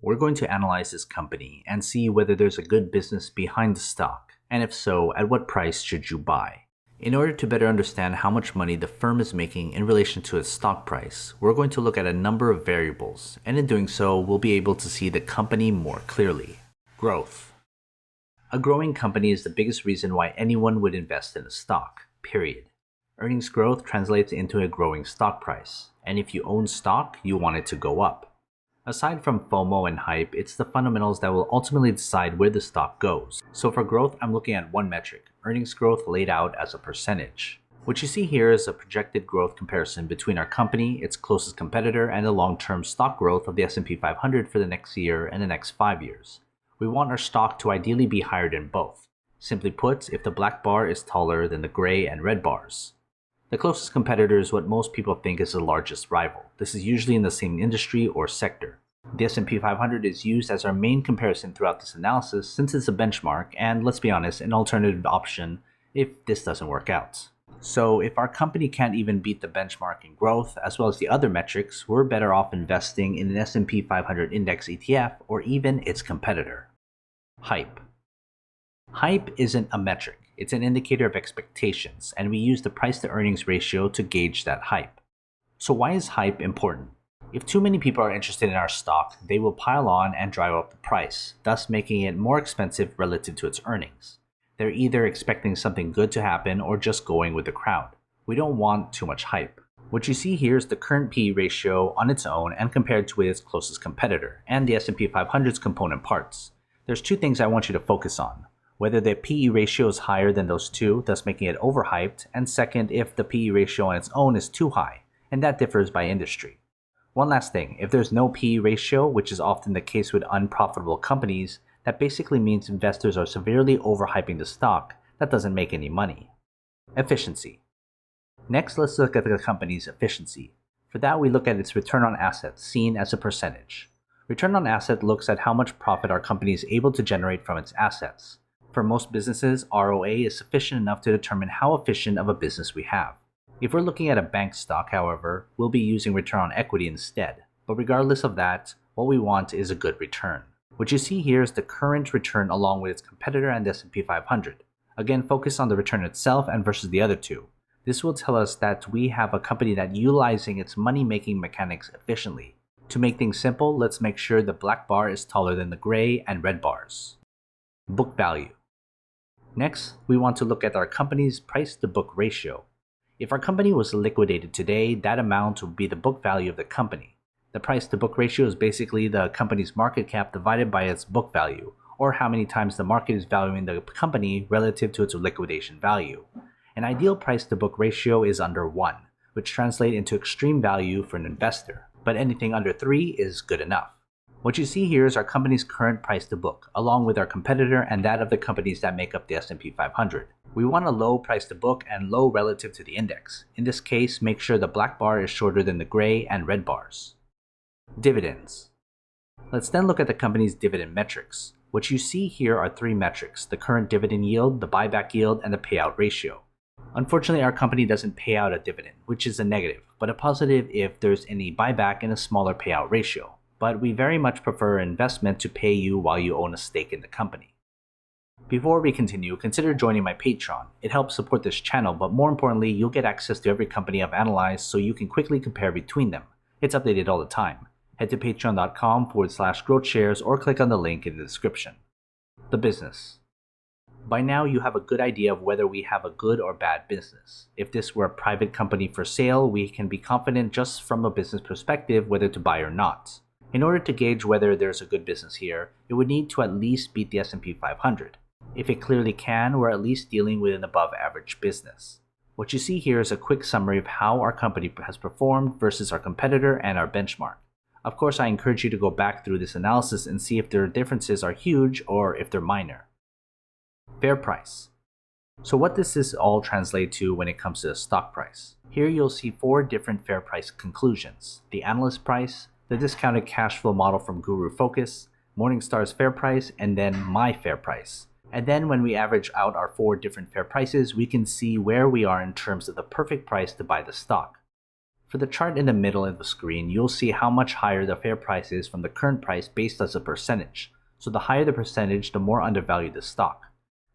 We're going to analyze this company and see whether there's a good business behind the stock, and if so, at what price should you buy. In order to better understand how much money the firm is making in relation to its stock price, we're going to look at a number of variables, and in doing so, we'll be able to see the company more clearly. Growth. A growing company is the biggest reason why anyone would invest in a stock, period. Earnings growth translates into a growing stock price, and if you own stock, you want it to go up. Aside from FOMO and hype, it's the fundamentals that will ultimately decide where the stock goes. So for growth, I'm looking at one metric, earnings growth laid out as a percentage. What you see here is a projected growth comparison between our company, its closest competitor, and the long-term stock growth of the S&P 500 for the next year and the next 5 years. We want our stock to ideally be higher than both. Simply put, if the black bar is taller than the gray and red bars. The closest competitor is what most people think is the largest rival. This is usually in the same industry or sector. The S&P 500 is used as our main comparison throughout this analysis since it's a benchmark and, let's be honest, an alternative option if this doesn't work out. So if our company can't even beat the benchmark in growth as well as the other metrics, we're better off investing in an S&P 500 index ETF or even its competitor. Hype. Hype isn't a metric. It's an indicator of expectations, and we use the price-to-earnings ratio to gauge that hype. So why is hype important? If too many people are interested in our stock, they will pile on and drive up the price, thus making it more expensive relative to its earnings. They're either expecting something good to happen or just going with the crowd. We don't want too much hype. What you see here is the current PE ratio on its own and compared to its closest competitor, and the S&P 500's component parts. There's two things I want you to focus on. Whether the PE ratio is higher than those two, thus making it overhyped, and second, if the PE ratio on its own is too high, and that differs by industry. One last thing, if there's no PE ratio, which is often the case with unprofitable companies, that basically means investors are severely overhyping the stock that doesn't make any money. Efficiency. Next, let's look at the company's efficiency. For that, we look at its return on assets, seen as a percentage. Return on asset looks at how much profit our company is able to generate from its assets. For most businesses, ROA is sufficient enough to determine how efficient of a business we have. If we're looking at a bank stock, however, we'll be using return on equity instead. But regardless of that, what we want is a good return. What you see here is the current return along with its competitor and the S&P 500. Again, focus on the return itself and versus the other two. This will tell us that we have a company that's utilizing its money-making mechanics efficiently. To make things simple, let's make sure the black bar is taller than the gray and red bars. Book value. Next, we want to look at our company's price-to-book ratio. If our company was liquidated today, that amount would be the book value of the company. The price-to-book ratio is basically the company's market cap divided by its book value, or how many times the market is valuing the company relative to its liquidation value. An ideal price-to-book ratio is under 1, which translates into extreme value for an investor, but anything under 3 is good enough. What you see here is our company's current price to book, along with our competitor and that of the companies that make up the S&P 500. We want a low price to book and low relative to the index. In this case, make sure the black bar is shorter than the gray and red bars. Dividends. Let's then look at the company's dividend metrics. What you see here are 3 metrics: the current dividend yield, the buyback yield, and the payout ratio. Unfortunately, our company doesn't pay out a dividend, which is a negative, but a positive if there's any buyback and a smaller payout ratio. But we very much prefer an investment to pay you while you own a stake in the company. Before we continue, consider joining my Patreon. It helps support this channel, but more importantly, you'll get access to every company I've analyzed so you can quickly compare between them. It's updated all the time. Head to patreon.com/GrowthShares or click on the link in the description. The business. By now, you have a good idea of whether we have a good or bad business. If this were a private company for sale, we can be confident just from a business perspective whether to buy or not. In order to gauge whether there's a good business here, it would need to at least beat the S&P 500. If it clearly can, we're at least dealing with an above-average business. What you see here is a quick summary of how our company has performed versus our competitor and our benchmark. Of course, I encourage you to go back through this analysis and see if their differences are huge or if they're minor. Fair price. So what does this all translate to when it comes to the stock price? Here you'll see 4 different fair price conclusions: the analyst price, the discounted cash flow model from Guru Focus, Morningstar's fair price, and then my fair price. And then when we average out our 4 different fair prices, we can see where we are in terms of the perfect price to buy the stock. For the chart in the middle of the screen, you'll see how much higher the fair price is from the current price based as a percentage. So the higher the percentage, the more undervalued the stock.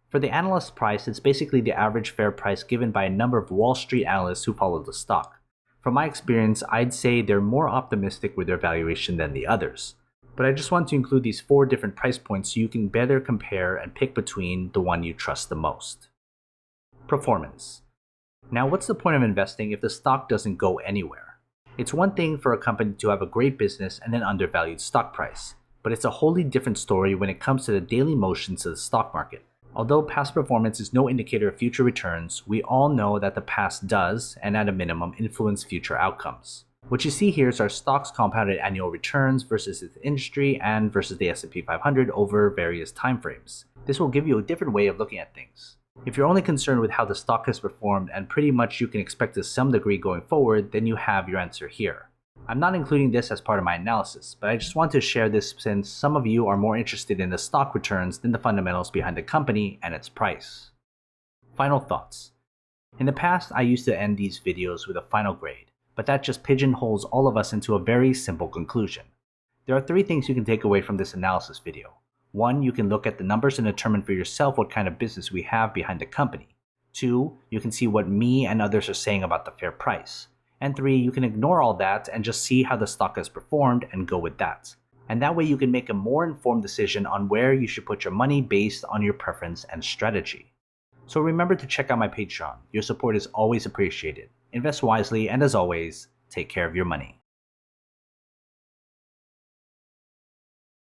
For the analyst price, it's basically the average fair price given by a number of Wall Street analysts who follow the stock. From my experience, I'd say they're more optimistic with their valuation than the others. But I just want to include these 4 different price points so you can better compare and pick between the one you trust the most. Performance. Now, what's the point of investing if the stock doesn't go anywhere? It's one thing for a company to have a great business and an undervalued stock price, but it's a wholly different story when it comes to the daily motions of the stock market. Although past performance is no indicator of future returns, we all know that the past does, and at a minimum, influence future outcomes. What you see here is our stock's compounded annual returns versus its industry and versus the S&P 500 over various timeframes. This will give you a different way of looking at things. If you're only concerned with how the stock has performed and pretty much you can expect to some degree going forward, then you have your answer here. I'm not including this as part of my analysis, but I just want to share this since some of you are more interested in the stock returns than the fundamentals behind the company and its price. Final thoughts. In the past, I used to end these videos with a final grade, but that just pigeonholes all of us into a very simple conclusion. There are 3 things you can take away from this analysis video. 1, you can look at the numbers and determine for yourself what kind of business we have behind the company. 2, you can see what me and others are saying about the fair price. And 3, you can ignore all that and just see how the stock has performed and go with that. And that way you can make a more informed decision on where you should put your money based on your preference and strategy. So remember to check out my Patreon. Your support is always appreciated. Invest wisely, and as always, take care of your money.